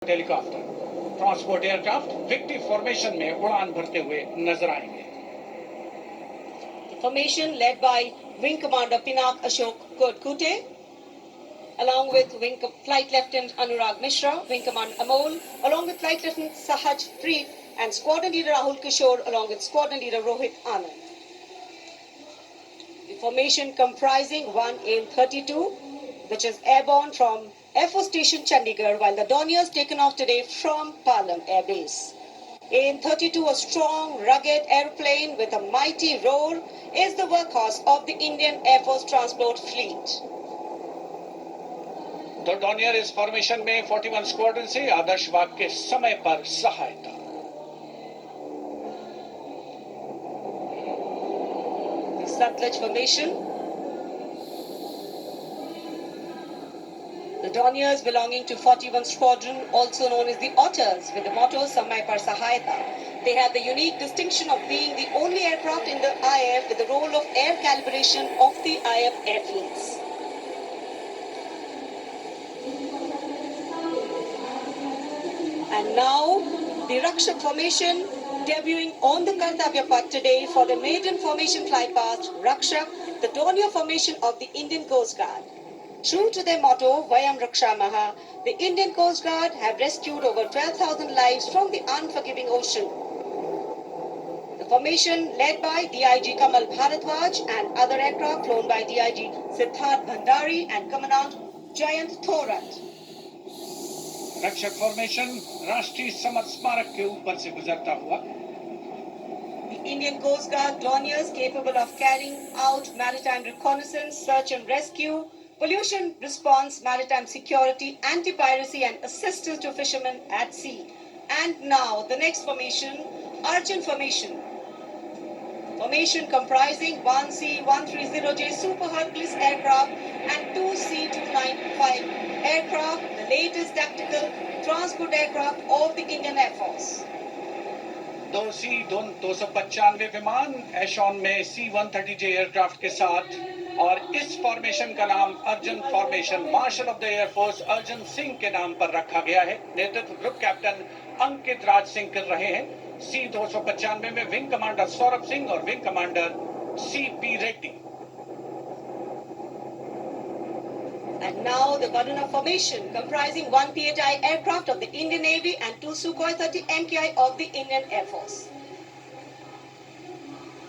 Helicopter transport aircraft victory formation में उड़ान भरते हुए नजर आएंगे। Formation led by Wing Commander Pinak Ashok Kodkute, along with Flight Lieutenant Anurag Mishra, Wing Commander Amol, along with Flight Lieutenant Sahaj Preet, and Squadron Leader Rahul Kishore, along with Squadron Leader Rohit Anand. The formation comprising one AIM-32, which is airborne from Air Force Station Chandigarh, while the Dorniers taken off today from Palam Air Base. AIM-32, a strong, rugged airplane with a mighty roar, is the workhorse of the Indian Air Force Transport Fleet. तो Dornier इस formation में 41 squadron से आदर्श वाक के समय पर सहायता। The Satluj formation. The Dorniers belonging to 41 Squadron, also known as the Otters, with the motto Samay Par Sahayata. They have the unique distinction of being the only aircraft in the IAF with the role of air calibration of the IAF airfields. And now, the Rakshak formation debuting on the Kartavya Path today for the maiden formation flypast, Rakshak, the Dornier formation of the Indian Coast Guard. True to their motto, Vayam Rakshamaha, the Indian Coast Guard have rescued over 12,000 lives from the unforgiving ocean. The formation led by DIG Kamal Bharadwaj and other aircraft flown by DIG Siddharth Bhandari and Commandant Jayant Thorat. रक्षक formation राष्ट्रीय summer स्मारक के ऊपर से गुजरता हुआ। The Indian Coast Guard Dorniers capable of carrying out maritime reconnaissance, search and rescue, pollution response, maritime security, anti-piracy and assistance to fishermen at sea. And now the next formation, Arjun formation. Formation comprising one C-130J Super Hercules aircraft and two C-295 aircraft, the latest tactical transport aircraft of the Indian Air Force. दो C-295 विमान एशॉन में C-130J aircraft के साथ, और इस formation का नाम Arjun formation marshal of the air force Arjun Singh के नाम पर रखा गया है। नेतृत्व ग्रुप कैप्टन अंकित राज सिंह कर रहे हैं। C-295 में विंग कमांडर सौरभ सिंह और wing commander C.P. Reddy. And now the Varuna formation comprising one PHI aircraft of the Indian Navy and two Sukhoi 30 MKI of the Indian Air Force.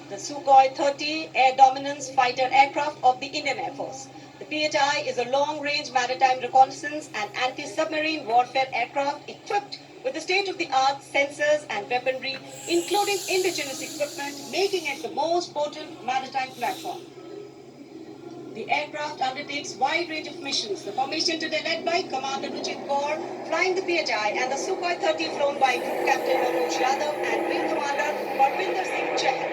The Sukhoi 30 air dominance fighter aircraft of the Indian Air Force. The PHI is a long-range maritime reconnaissance and anti-submarine warfare aircraft equipped with the state-of-the-art sensors and weaponry, including indigenous equipment, making it the most potent maritime platform. The aircraft undertakes wide range of missions. The formation today led by Commander Ruchit Kaur, flying the PHI, and the Sukhoi 30 flown by Group Captain Manoj Yadav and Wing Commander Parvinder Singh Chahal.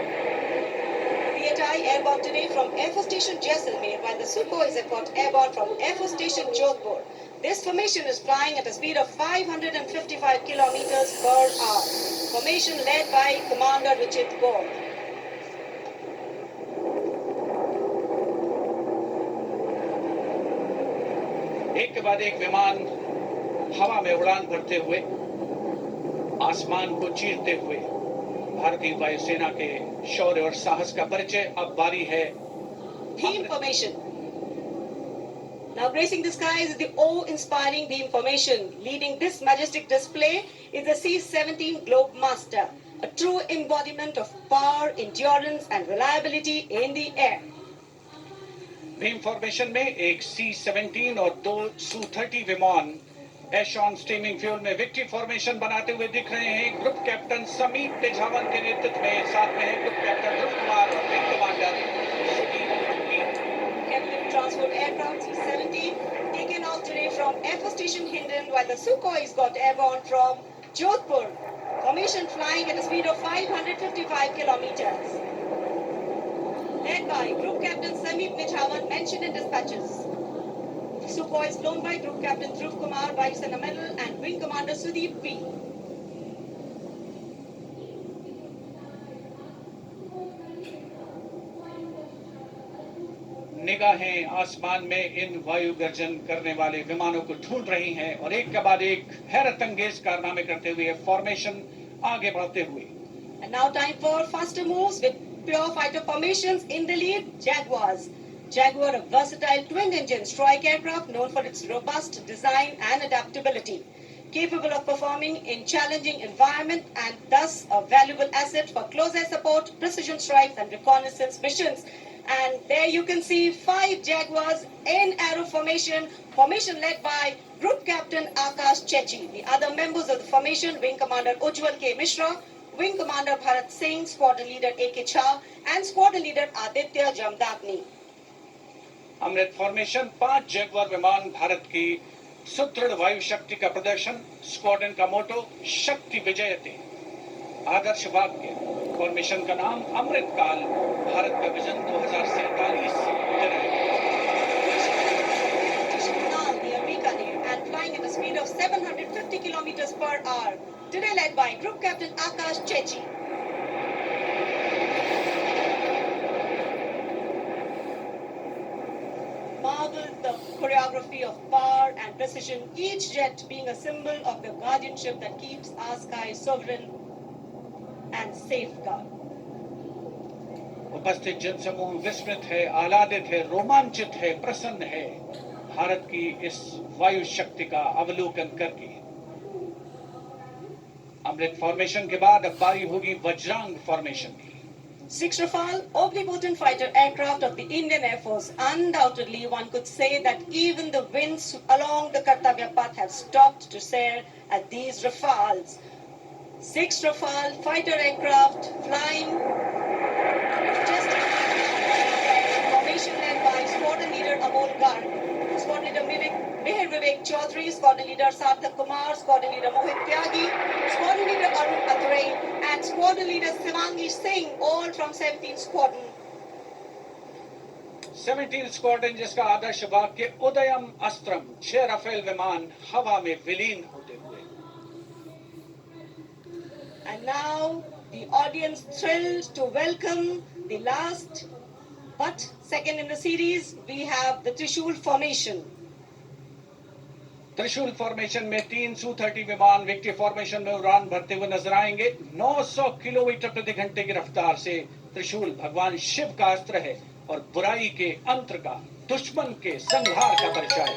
PHI airborne today from Air Force Station Jaisalmer, while the Sukhoi is airborne from Air Force Station Jodhpur. This formation is flying at a speed of 555 kilometers per hour. Formation led by Commander Ruchit Kaur. एक के बाद एक विमान हवा में उड़ान भरते हुए, आसमान को चीरते हुए भारतीय वायुसेना के शौर्य और साहस का परिचय। अब बारी है Beam formation. Now gracing the skies is the awe-inspiring beam formation. Leading this majestic display is the C-17 Globemaster, a true embodiment of power, endurance and reliability in the air. Beam formation में एक C-17 और दो Su-30 विमान एशॉन steaming fuel में victory formation बनाते हुए दिख रहे हैं। ग्रुप कैप्टन समीप तेजावन के नेतृत्व में साथ में है ग्रुप कैप्टन ध्रुव कुमार और wing commander Captain Transport Aircraft C-17 taken off today from Air Force Station Hindon, while the Sukhois got airborne from Jodhpur. Formation flying at a speed of 555 kilometers. Led by Group Captain Sameep Nichawan, mentioned in dispatches. The Sukhoi is flown by Group Captain Dhruv Kumar, Vice and Medal, and Wing Commander Sudeep P. निगाहें आसमान में इन वायु गर्जन करने वाले विमानों को ढूंढ रही हैं और एक के बाद एक हैरत अंगेज कारनामे करते हुए फॉर्मेशन आगे बढ़ते हुए. And now time for faster moves with pure fighter formations in the lead, Jaguars. Jaguar, a versatile twin-engine strike aircraft known for its robust design and adaptability, capable of performing in challenging environment and thus a valuable asset for close air support, precision strikes and reconnaissance missions. And there you can see 5 Jaguars in arrow formation led by Group Captain Akash Chechi. The other members of the formation, Wing Commander Ujjwal K. Mishra, Wing Commander Bharat Singh, Squadron Leader A.K. Jha, and Squadron Leader Aditya Jamdagni. Amrit formation 5 Jaguar विमान भारत की सुदृढ़ वायु शक्ति का प्रदर्शन. Squadron का मोटो शक्ति विजयते. आदर्श वाक्य. फॉर्मेशन का नाम अमृत काल. भारत का vision 2047. The American and flying at a speed of 750 kilometers per hour. Today led by Group Captain Akash Chechi. Marvel the choreography of power and precision, each jet being a symbol of the guardianship that keeps our sky sovereign and safeguard. उपस्थित जनसमूह विस्मित है, आह्लादित है, रोमांचित है, प्रसन्न है भारत की इस वायु शक्ति का अवलोकन करके. अमृत फॉर्मेशन के बाद अब बारी होगी वज्रांग फॉर्मेशन की. 6 Rafale, omnipotent fighter aircraft of the Indian Air Force. Undoubtedly, one could say that even the winds along the Kartavya path have stopped to stare at these Rafales. 6 Rafale fighter aircraft flying just formation led by Squadron Leader Amol Garg, Squadron Leader Mihir Vivek Chaudhary, Squadron Leader Sarthak Kumar, Squadron Leader Mohit Tyagi, Squadron Leader Arun Athare, and Squadron Leader Sivangi Singh, all from 17th Squadron. 17 squadron जिसका आदर्श वाक्य उदयम अस्त्रम. 6 Rafale विमान हवा में विलीन होते हुए. And now the audience thrilled to welcome the last but second in the series. We have the Trishul formation. त्रिशूल formation में 3 Su-30 विमान विक्ट्री फॉर्मेशन में उड़ान भरते हुए नजर आएंगे. 900 किलोमीटर प्रति घंटे की रफ्तार से त्रिशूल भगवान शिव का अस्त्र है और बुराई के अंतर का, दुश्मन के संहार का परिचय.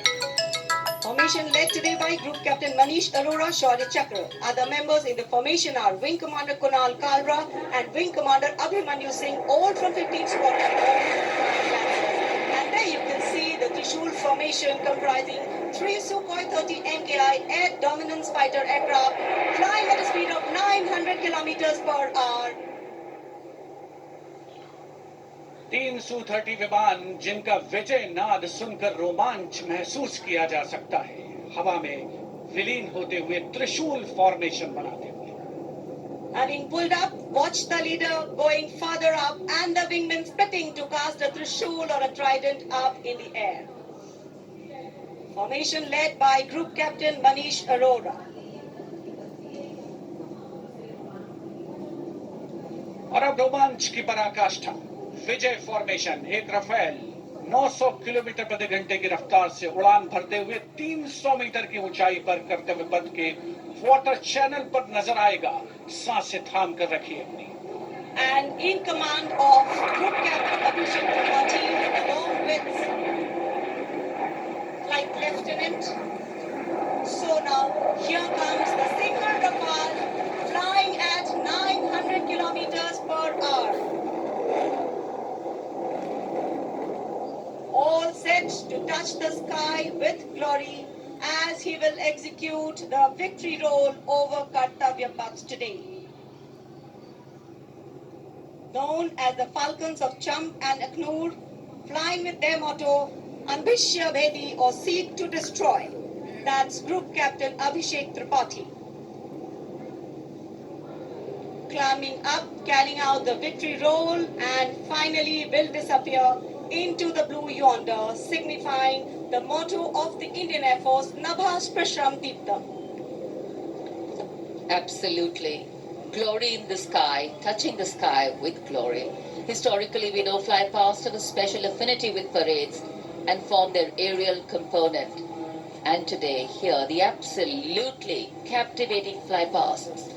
Formation led today by Group Captain Manish Arora, Shaurya Chakra. Other members in the formation are Wing Commander Kunal Kalra and Wing Commander Abhimanyu Singh, all from 15th Squadron. And there you can see the Trishul formation comprising 3 Sukhoi 30 MKI air dominance fighter aircraft flying at a speed of 900 kilometers per hour. 3 Su-30 विमान जिनका विजय नाद सुनकर रोमांच महसूस किया जा सकता है, हवा में विलीन होते हुए त्रिशूल फॉर्मेशन बनाते हुए. Having pulled up, watch the leader going farther up and the wingmen splitting to cast a trishul or a trident up in the air. Formation led by Group Captain Manish Arora. और अब रोमांच की पराकाष्ठा. विजय formation. एक Rafale 900 kilometre प्रति घंटे की रफ्तार से उड़ान भरते हुए 300 मीटर की ऊंचाई पर कर्तव्य पथ के वाटर चैनल पर नजर आएगा. सांसें थाम कर रखिए अपनी. And in command of Group Captain Abhishek Tripathi along with Flight Lieutenant. So now here comes the single Rafale flying at 900 kilometers per hour. All set to touch the sky with glory as he will execute the victory roll over Kartavya Path today. Known as the Falcons of Champ and Aknur, flying with their motto, Ambishya Bedi or Seek to Destroy. That's Group Captain Abhishek Tripathi. Climbing up, carrying out the victory roll and finally will disappear into the blue yonder, signifying the motto of the Indian Air Force, Nabhas Prashram Deepta. Absolutely. Glory in the sky, touching the sky with glory. Historically, we know fly past have a special affinity with parades and form their aerial component. And today, here, the absolutely captivating fly pasts,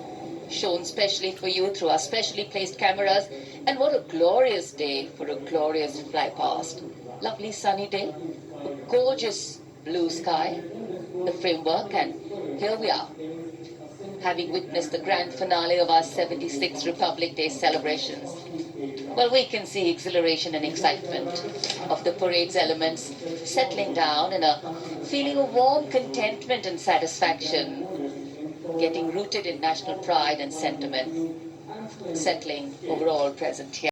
shown specially for you through our specially placed cameras. And what a glorious day for a glorious fly past. Lovely sunny day, a gorgeous blue sky, the framework, and here we are, having witnessed the grand finale of our 76th Republic Day celebrations. Well, we can see exhilaration and excitement of the parade's elements settling down in a feeling of warm contentment and satisfaction, getting rooted in national pride and sentiment, settling over all present here.